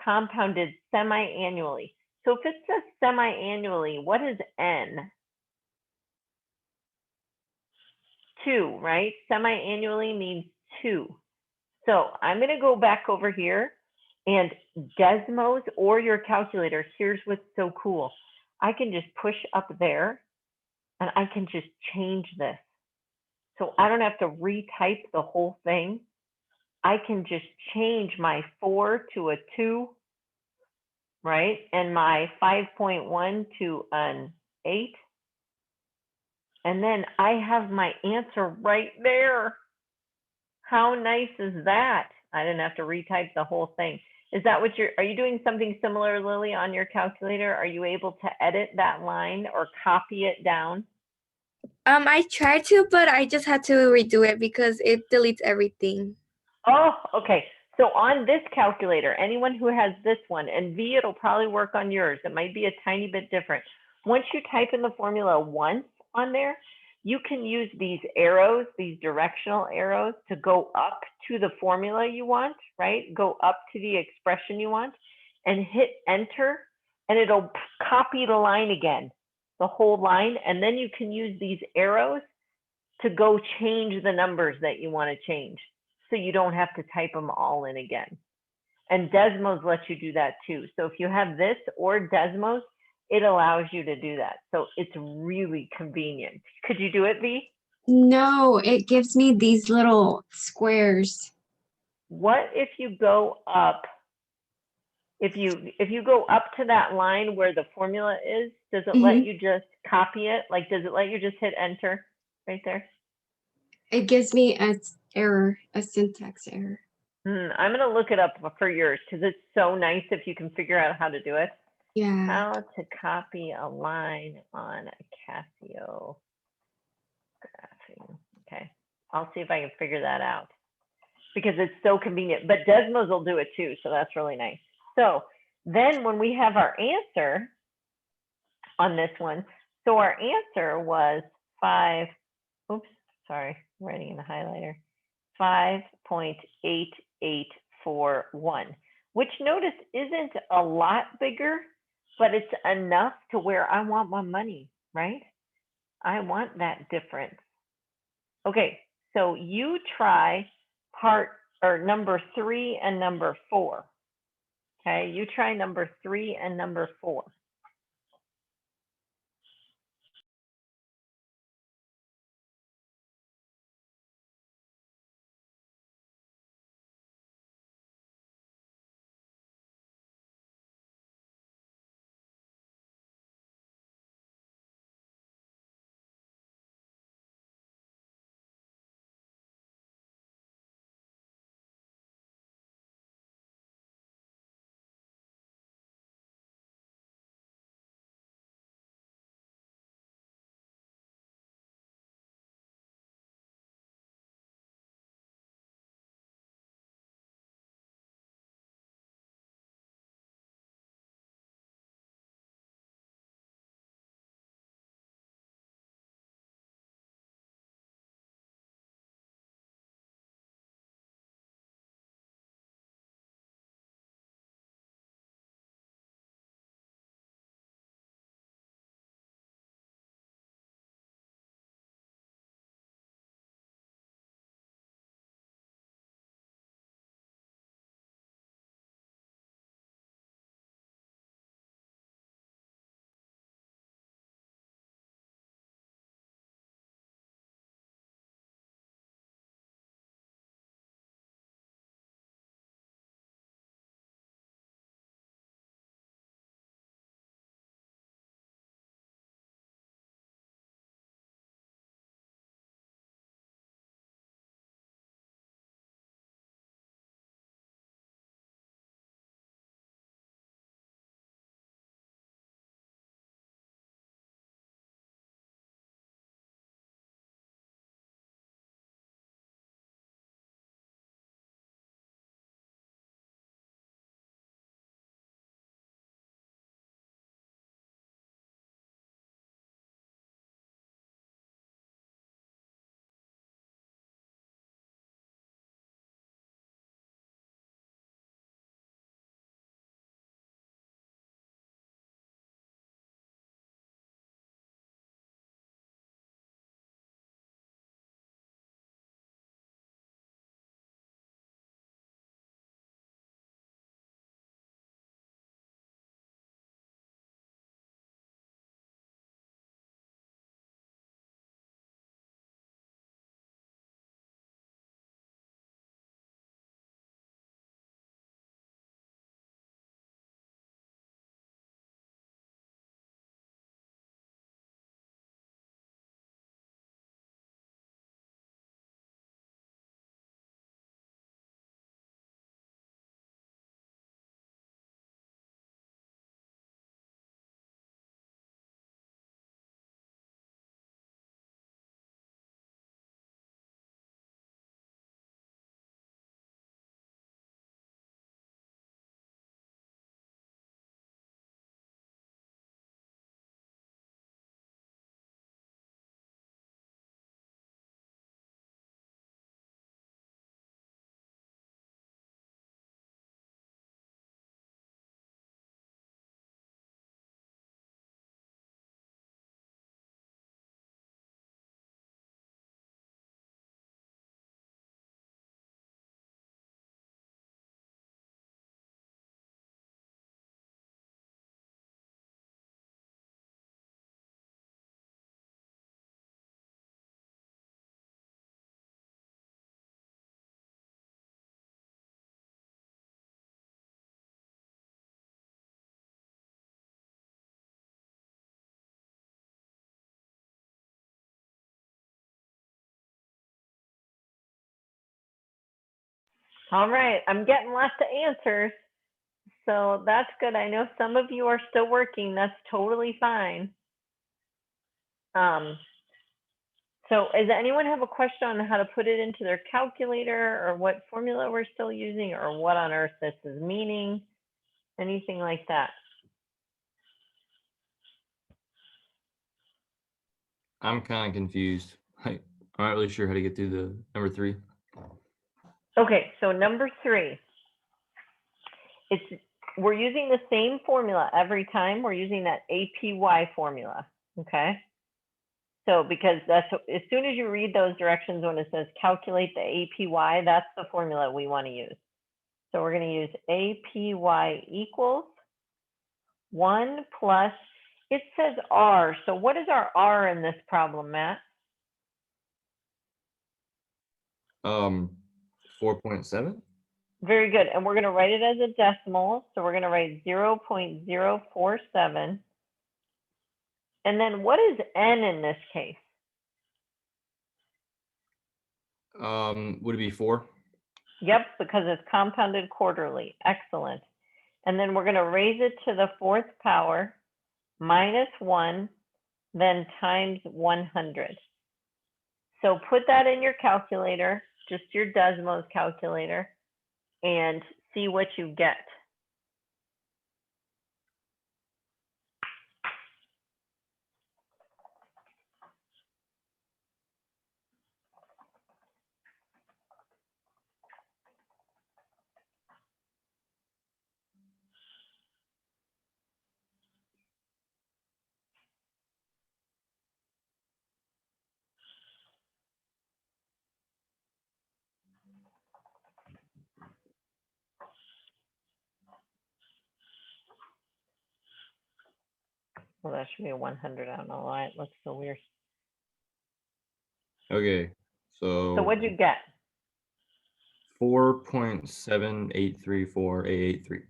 compounded semi-annually. So if it says semi-annually, what is N? 2, right? Semi-annually means 2. So I'm going to go back over here and Desmos or your calculator. Here's what's so cool. I can just push up there and I can just change this. So I don't have to retype the whole thing. I can just change my 4 to a 2, right? And my 5.1 to an 8. And then I have my answer right there. How nice is that? I didn't have to retype the whole thing. Is that what are you doing something similar, Lily, on your calculator? Are you able to edit that line or copy it down? I tried to, but I just had to redo it because it deletes everything. Oh, okay. So on this calculator, anyone who has this one, and V, it'll probably work on yours. It might be a tiny bit different. Once you type in the formula once on there, you can use these arrows, these directional arrows to go up to the formula you want, right? Go up to the expression you want and hit enter, and it'll copy the line again, the whole line. And then you can use these arrows to go change the numbers that you want to change. So you don't have to type them all in again. And Desmos lets you do that too. So if you have this or Desmos, it allows you to do that. So it's really convenient. Could you do it, V? No, it gives me these little squares. What if you go up? If you go up to that line where the formula is, does it let you just copy it? Like, does it let you just hit enter right there? It gives me a error, a syntax error. I'm gonna look it up for yours because it's so nice if you can figure out how to do it. Yeah. How to copy a line on a Casio graphing. Okay, I'll see if I can figure that out because it's so convenient. But Desmos will do it too, so that's really nice. So then when we have our answer on this one, so our answer was 5, oops, sorry, I'm writing in the highlighter, 5.8841, which notice isn't a lot bigger, but it's enough to where I want my money, right? I want that difference. Okay, so you try number 3 and number 4. Okay, you try number 3 and number 4. All right, I'm getting lots of answers. So that's good. I know some of you are still working. That's totally fine. So does anyone have a question on how to put it into their calculator, or what formula we're still using, or what on earth this is meaning? Anything like that? I'm kind of confused. I'm not really sure how to get through the number 3. Okay, so number 3, we're using the same formula every time. We're using that APY formula, okay? So because that's, as soon as you read those directions when it says calculate the APY, that's the formula we want to use. So we're going to use APY equals 1 plus, it says R. So what is our R in this problem, Matt? 4.7. Very good. And we're going to write it as a decimal. So we're going to write 0.047. And then what is N in this case? Would it be 4? Yep, because it's compounded quarterly. Excellent. And then we're going to raise it to the 4th power minus 1, then times 100. So put that in your calculator, just your Desmos calculator, and see what you get. Well, that should be a 100. I don't know why it looks so weird. Okay, So so what'd you get? 4.7834883.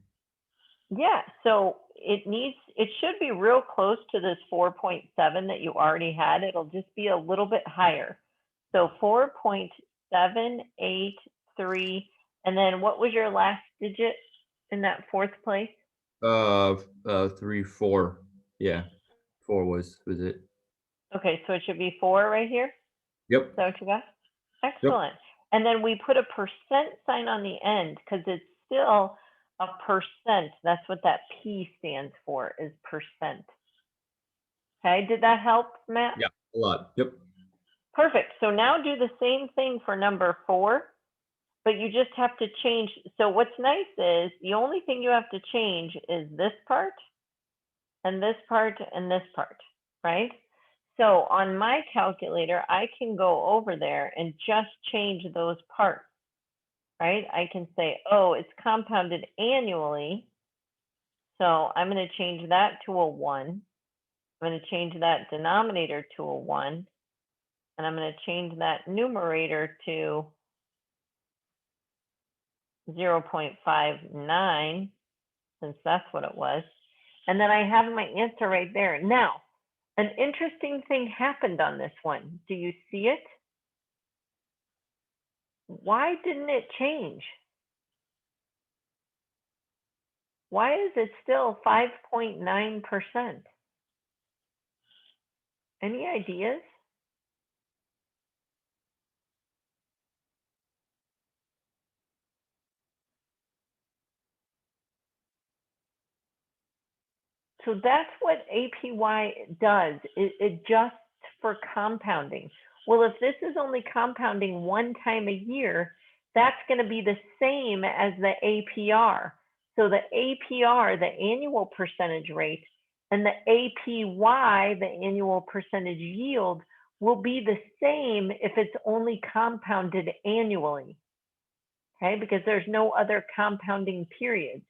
Yeah, so it should be real close to this 4.7 that you already had. It'll just be a little bit higher. So 4.783, and then what was your last digit in that 4th place? 3, 4. Yeah, 4 was it? Okay, so it should be 4 right here. Yep. Is that what you got? Excellent. And then we put a percent sign on the end because it's still a percent. That's what that P stands for, is percent. Okay, did that help, Matt? Yeah, a lot. Yep. Perfect. So now do the same thing for number 4, but you just have to change. So what's nice is the only thing you have to change is this part and this part and this part, right? So on my calculator, I can go over there and just change those parts, right? I can say, oh, it's compounded annually. So I'm going to change that to a 1. I'm going to change that denominator to a 1. And I'm going to change that numerator to 0.59, since that's what it was. And then I have my answer right there. Now, an interesting thing happened on this one. Do you see it? Why didn't it change? Why is it still 5.9%? Any ideas? So that's what APY does. It adjusts for compounding. Well, if this is only compounding 1 time a year, that's going to be the same as the APR. So the APR, the annual percentage rate, and the APY, the annual percentage yield, will be the same if it's only compounded annually. Okay, because there's no other compounding periods.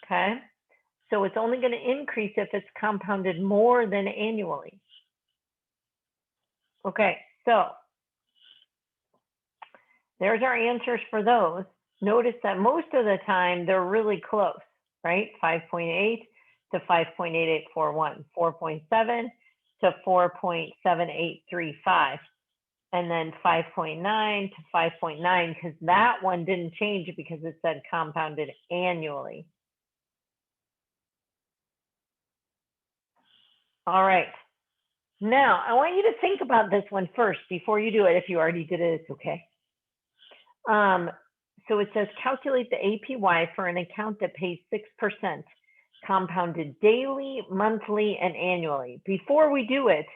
Okay. So it's only going to increase if it's compounded more than annually. Okay, so there's our answers for those. Notice that most of the time they're really close, right? 5.8 to 5.8841, 4.7 to 4.7835. and then 5.9 to 5.9, because that one didn't change because it said compounded annually. All right. Now, I want you to think about this one first before you do it. If you already did it, it's okay. So it says calculate the APY for an account that pays 6% compounded daily, monthly, and annually. Before we do it,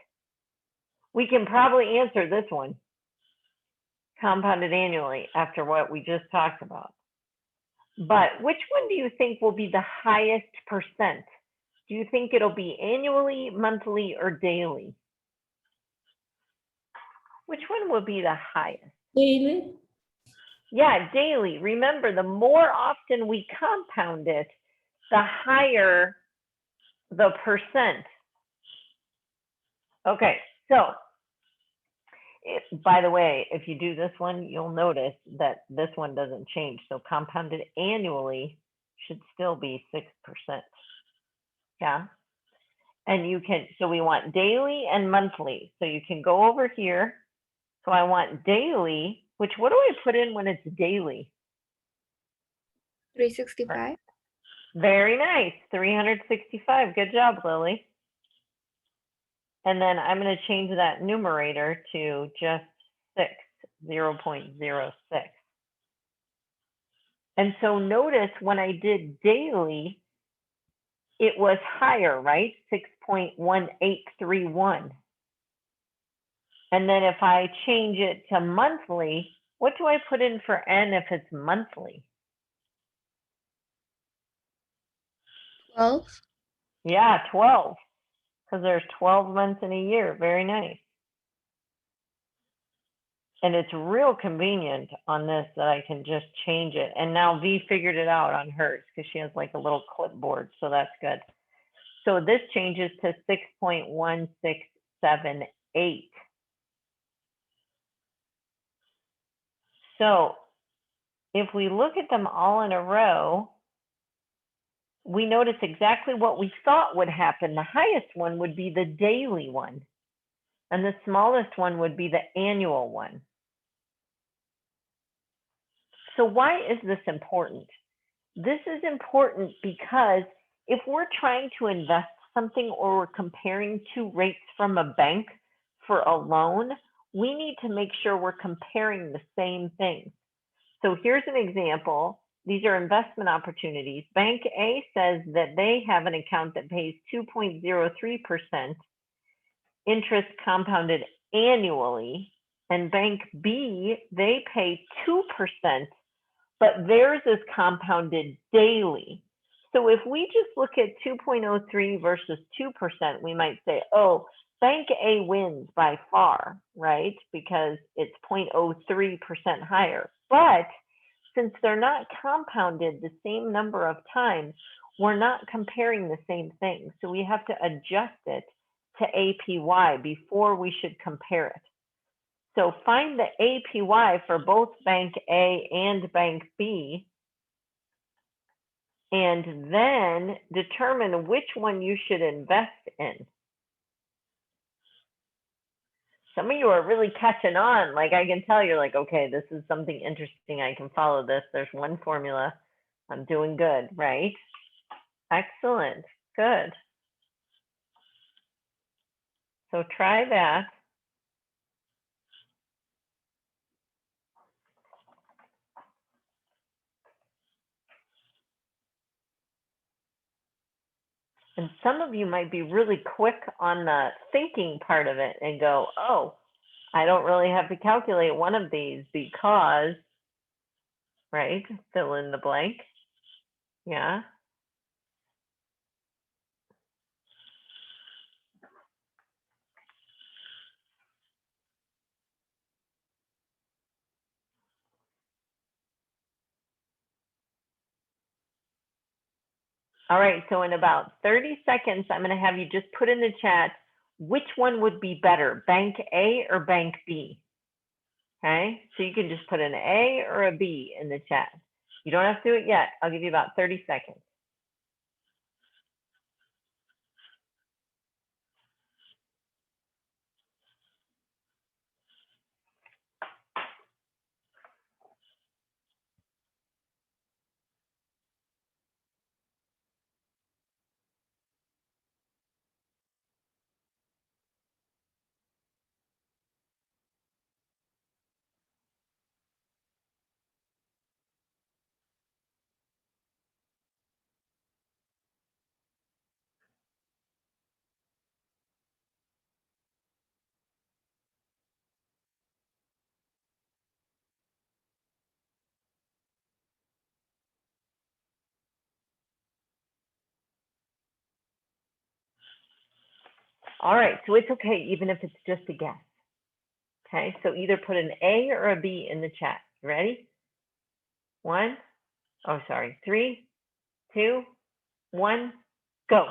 we can probably answer this one, compounded annually, after what we just talked about. But which one do you think will be the highest percent? Do you think it'll be annually, monthly, or daily? Which one will be the highest? Daily. Yeah, daily. Remember, the more often we compound it, the higher the percent. Okay, so by the way, if you do this one, you'll notice that this one doesn't change. So compounded annually should still be 6%. Yeah. And you can, so we want daily and monthly. So you can go over here. So I want daily, which what do I put in when it's daily? 365. Very nice, 365. Good job, Lily. And then I'm going to change that numerator to just 6, 0.06. And so notice when I did daily, it was higher, right? 6.1831. And then if I change it to monthly, what do I put in for N if it's monthly? 12. Yeah, 12, because there's 12 months in a year. Very nice. And it's real convenient on this that I can just change it. And now V figured it out on hers because she has like a little clipboard, so that's good. So this changes to 6.1678. So if we look at them all in a row, we notice exactly what we thought would happen. The highest one would be the daily one, and the smallest one would be the annual one. So why is this important? This is important because if we're trying to invest something or we're comparing two rates from a bank for a loan, we need to make sure we're comparing the same thing. So here's an example. These are investment opportunities. Bank A says that they have an account that pays 2.03% interest compounded annually, and Bank B, they pay 2%, but theirs is compounded daily. So if we just look at 2.03 versus 2%, we might say, oh, Bank A wins by far, right? Because it's 0.03% higher. But since they're not compounded the same number of times, we're not comparing the same thing. So we have to adjust it to APY before we should compare it. So find the APY for both Bank A and Bank B, and then determine which one you should invest in. Some of you are really catching on. Like I can tell you're like, okay, this is something interesting. I can follow this. There's one formula. I'm doing good, right? Excellent. Good. So try that. And some of you might be really quick on the thinking part of it and go, oh, I don't really have to calculate one of these because, right? Fill in the blank. Yeah. All right, so in about 30 seconds, I'm gonna have you just put in the chat, which one would be better, Bank A or Bank B? Okay, so you can just put an A or a B in the chat. You don't have to do it yet. I'll give you about 30 seconds. All right, so it's okay, even if it's just a guess. Okay, so either put an A or a B in the chat. You ready? 1, oh, sorry, 3, 2, 1, go.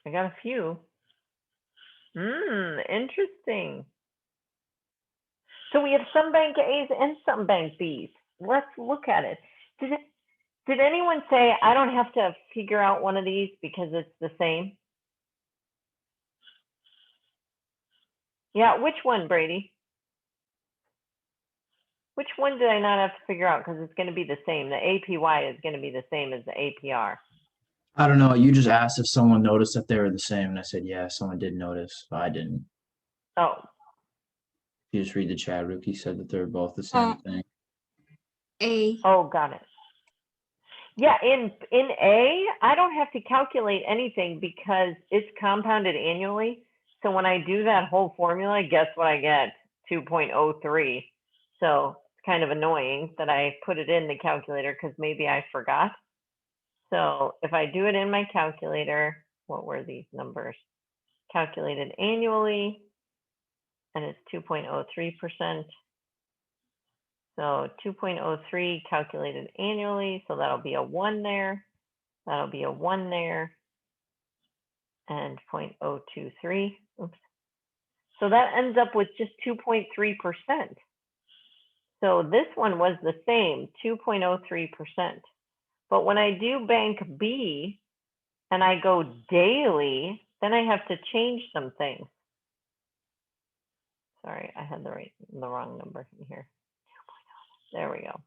I got a few. Interesting. So we have some bank A's and some bank B's. Let's look at it. Did anyone say I don't have to figure out one of these because it's the same? Yeah, which one, Brady? Which one did I not have to figure out because it's going to be the same? The APY is going to be the same as the APR. I don't know. You just asked if someone noticed that they were the same, and I said, yeah, someone did notice, but I didn't. Oh, You just read the chat. Ruki said that they're both the same thing. A. oh, got it. Yeah, in A, I don't have to calculate anything because it's compounded annually. So when I do that whole formula, guess what I get? 2.03. So it's kind of annoying that I put it in the calculator because maybe I forgot. So if I do it in my calculator, what were these numbers? Calculated annually, and it's 2.03%. So 2.03 calculated annually, so that'll be a 1 there. That'll be a 1 there. And 0.023. Oops. So that ends up with just 2.3%. So this one was the same, 2.03%. But when I do bank B and I go daily, then I have to change some things. Sorry, I had the wrong number in here. There we go.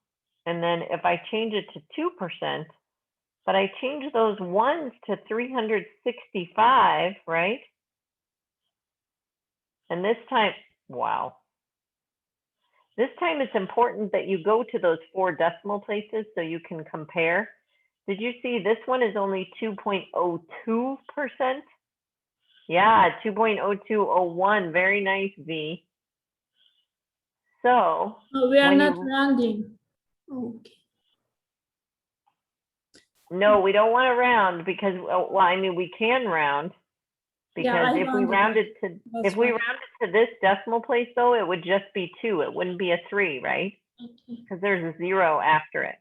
And then if I change it to 2%, but I change those ones to 365, right? And this time, wow. This time it's important that you go to those 4 decimal places so you can compare. Did you see this one is only 2.02%? Yeah, 2.0201, very nice, V. So Oh, we are when not you- rounding. Okay. no, we don't want to round because, well, I mean, we can round. Yeah, Because I if we rounded rounded to, That's if we fine. rounded to this decimal place though, it would just be 2. It wouldn't be a 3, right? Okay. Because there's a 0 after it.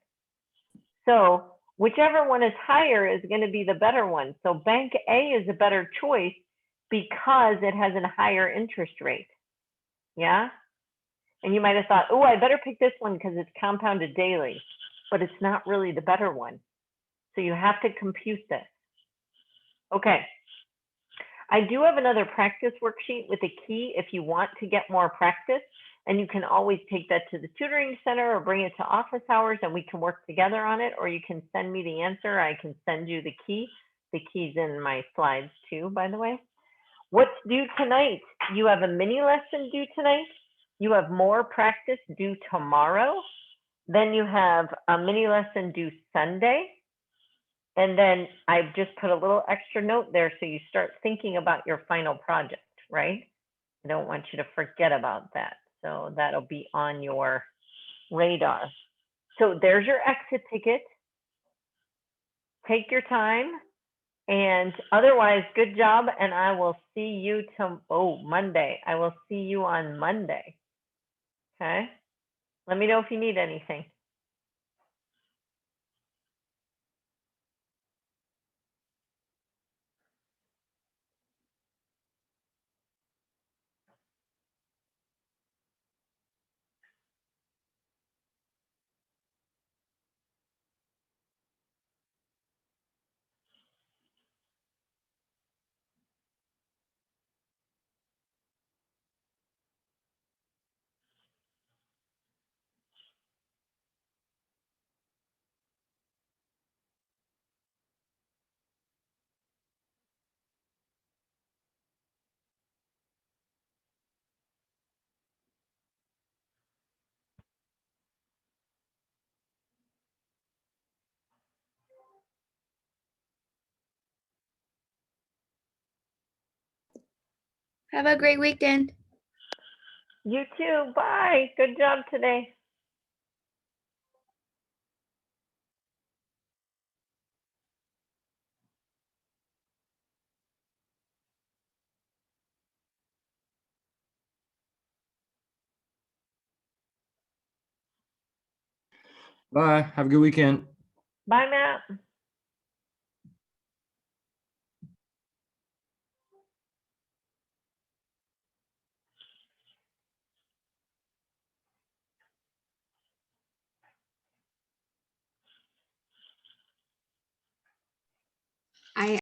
So whichever one is higher is going to be the better one. So bank A is a better choice because it has a higher interest rate. Yeah. And you might have thought, oh, I better pick this one because it's compounded daily, but it's not really the better one. So you have to compute this. Okay. I do have another practice worksheet with a key if you want to get more practice, and you can always take that to the tutoring center or bring it to office hours and we can work together on it, or you can send me the answer. I can send you the key. The key's in my slides too, by the way. What's due tonight? You have a mini lesson due tonight. You have more practice due tomorrow. Then you have a mini lesson due Sunday. And then I've just put a little extra note there so you start thinking about your final project, right? I don't want you to forget about that. So that'll be on your radar. So there's your exit ticket. Take your time. And otherwise, good job. And I will see you Monday. I will see you on Monday. Okay. Let me know if you need anything. Have a great weekend. You too. Bye. Good job today. Bye. Have a good weekend. Bye, Matt.